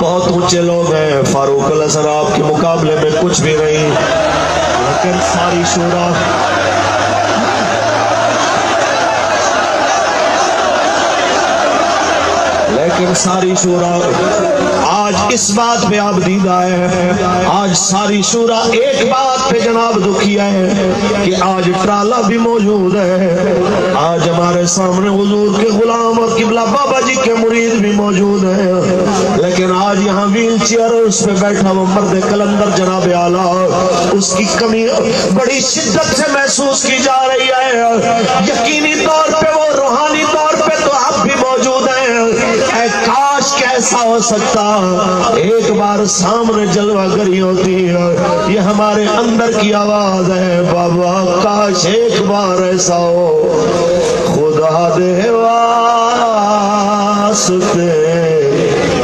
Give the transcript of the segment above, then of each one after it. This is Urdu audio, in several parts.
بہت اونچے لوگ ہیں، فاروق الحسن آپ کے مقابلے میں کچھ بھی نہیں، لیکن ساری شورا آج اس بات پہ آپ دیدہ ہے، آج ساری شورا ایک بات پہ جناب دکھی ہے کہ آج ٹرالا بھی موجود ہے، آج ہمارے سامنے حضور کے غلام اور قبلہ بابا جی کے مرید بھی موجود ہیں، لیکن آج یہاں ویل چیئر اس پہ بیٹھا وہ مرد کلندر جناب اعلیٰ، اس کی کمی بڑی شدت سے محسوس کی جا رہی ہے، یقینی طور پہ وہ روحانی طور پہ تو آپ بھی موجود ہیں، اے کاش کیسا ہو سکتا ایک بار سامنے جلوہ گری ہوتی ہے، یہ ہمارے اندر کی آواز ہے، بابا کاش ایک بار ایسا ہو، خدا دے واسطے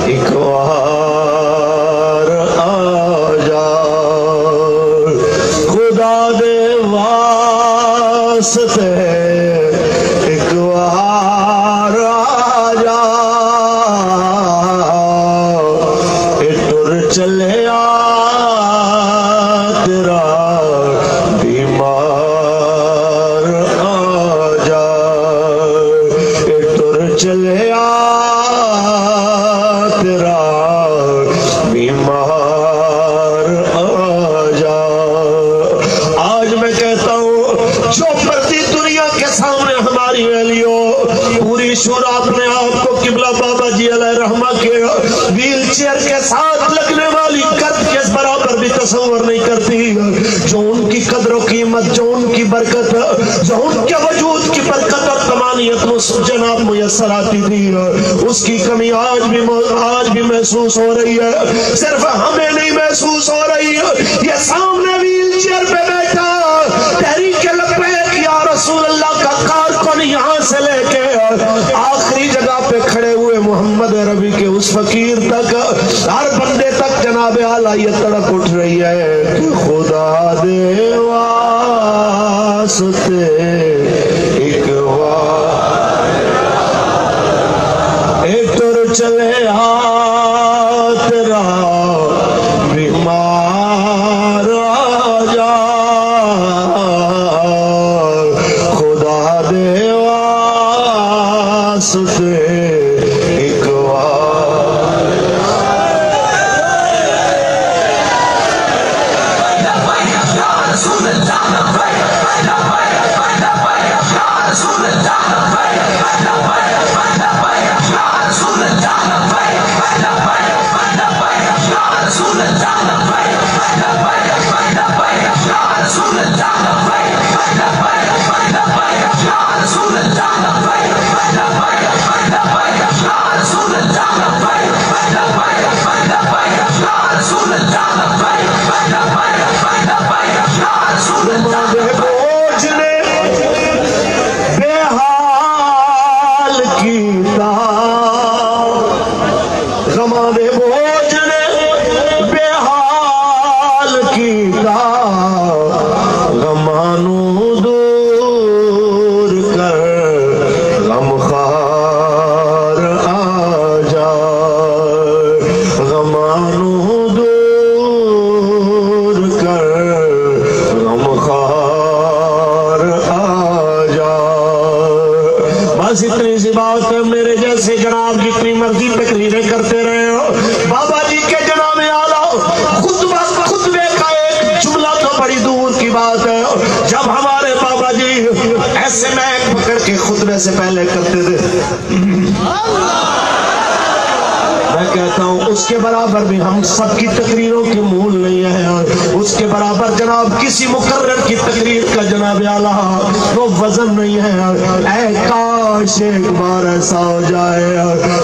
ایک بار آ جا، خدا دے واسطے ایک بار آ جا، چلے آ تیرا بیمار آ جا، ٹر چلے آ تیرا بیمار آ جا۔ آج میں کہتا ہوں جو پرتی دنیا کے سامنے ہماری ویلیو پوری شورا اپنے آپ کو قبلہ بابا جی علیہ رحمہ کے ویل چیئر کے ساتھ لگنے والی قد کے برابر بھی تصور نہیں کرتی، جو ان کی قدر و قیمت، جو ان کی برکت، جو ان کے وجود کی برکت اور تمانیت جناب میسر آتی تھی، اس کی کمی آج بھی محسوس ہو رہی ہے، صرف ہمیں نہیں محسوس ہو رہی ہے، یہ سامنے ویل چیئر پہ بیٹھا تحریک لبیک یا رسول اللہ کا کارکن یہاں سے لے کے آخری جگہ پہ کھڑے ہوئے محمد ربی کے اس فقیر تک، ہر بندے تک جناب اعلیٰ یہ تڑپ اٹھ رہی ہے کہ خدا دے واسطے ایک بار ایک ٹر چلے آ تیرا بیمار آ جا، خدا دے واسطے ایک بس اتنی سی بات ہے، میرے جیسے جناب جتنی مرضی تقریریں کرتے رہے ہو، بابا جی کے جناب اعلیٰ خطبے کا ایک جملہ تو بڑی دور کی بات ہے، جب ہمارے بابا جی ایسے میک پکڑ کے خطبے سے پہلے کرتے تھے، میں کہتا ہوں اس کے برابر بھی ہم سب کی تقریروں کی مول نہیں ہے، اس کے برابر جناب کسی مقرر کی تقریر کا جناب اعلیٰ وہ وزن نہیں ہے۔ اے کاش ایک بار ایسا ہو جائے،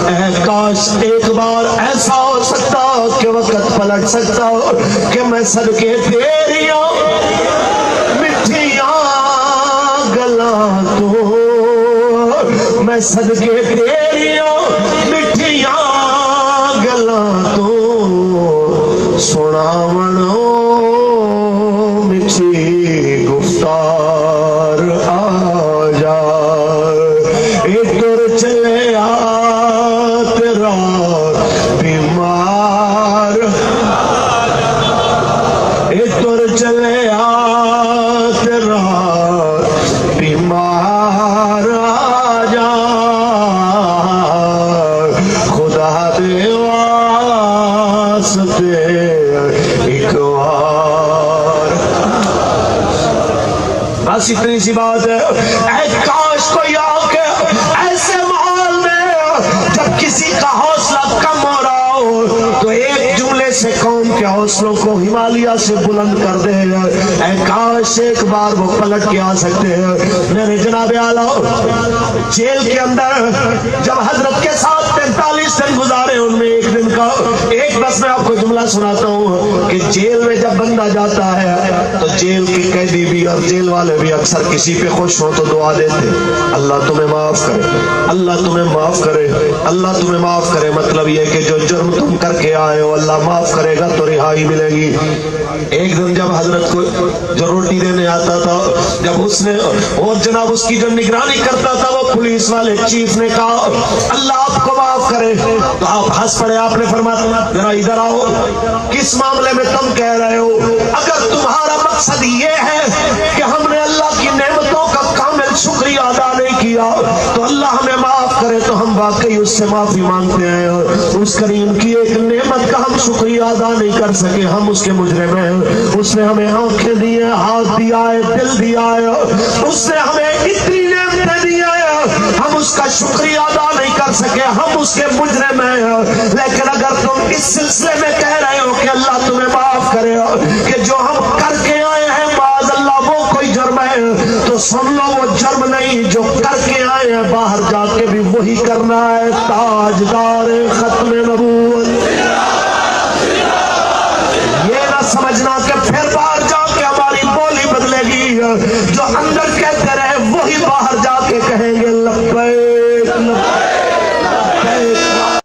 اے کاش ایک بار ایسا ہو سکتا کہ وقت پلٹ سکتا کہ میں صدقے تیریاں مٹھیاں گلاں تو، میں صدقے تیریاں مٹھیاں گلاں تو، سناوڑو مٹھی گفتار آ جا، ایک دور چلے آ تیرا بیمار بس اتنی سی بات ہے، اے کاش کوئی آ کے ایسے ماحول میں جب کسی کا حوصلہ کم ہو رہا ہو تو ایک جملے سے قوم کے حوصلوں کو ہمالیہ سے بلند کر دے، اے کاش ایک بار وہ پلٹ کے آ سکتے ہیں۔ میرے جناب اعلیٰ جیل کے اندر جب حضرت کے ساتھ 43 دن گزارے، ان میں ایک دن کا ایک بس میں آپ کو جملہ سناتا ہوں کہ جیل میں جب بندہ جاتا ہے تو جیل کے قیدی بھی اور جیل والے بھی اکثر کسی پہ خوش ہو تو دعا دیتے، اللہ تمہیں معاف کرے، اللہ تمہیں معاف کرے، اللہ تمہیں معاف کرے۔ مطلب یہ کہ جو جرم تم کر کے آئے ہو اللہ معاف کرے گا تو رہائی ملے گی۔ ایک دن جب حضرت کو جو روٹی دینے آتا تھا، جب اس نے اور جناب اس کی جو نگرانی کرتا تھا وہ پولیس والے چیف نے کہا اللہ آپ کو معاف کرے، تو آپ ہنس پڑے، آپ نے فرمایا ذرا ادھر آؤ، کس معاملے میں تم کہہ رہے ہو؟ اگر تمہارا مقصد یہ ہے کہ ہم نے اللہ کی نعمتوں کا کامل شکریہ ادا نہیں کیا تو اللہ ہمیں معاف کرے، تو ہم واقعی اس سے معافی مانگتے ہیں، اس کریم کی ایک نعمت کا ہم شکریہ ادا نہیں کر سکے، ہم اس کے مجرم ہیں، اس نے ہمیں آنکھیں دی ہیں، ہاتھ دیا ہے، دل دیا ہے، اس نے ہمیں اتنی نعمتیں دی ہیں، ہم اس کا شکریہ ادا نہیں کر سکے، ہم اس کے مجرم ہیں۔ لیکن اگر تم اس سلسلے میں کہہ رہے ہو کہ اللہ تمہیں معاف کرے کہ جو ہم کر کے آئے ہیں معاذ اللہ وہ کوئی جرم ہے، تو سن لو وہ جرم نہیں، جو کر کے آئے ہیں باہر جا کے بھی وہی کرنا ہے۔ تاجدار ختم نبوت، یہ نہ سمجھنا کہ پھر باہر جا کے ہماری بولی بدلے گی، جو اندر کہتے رہے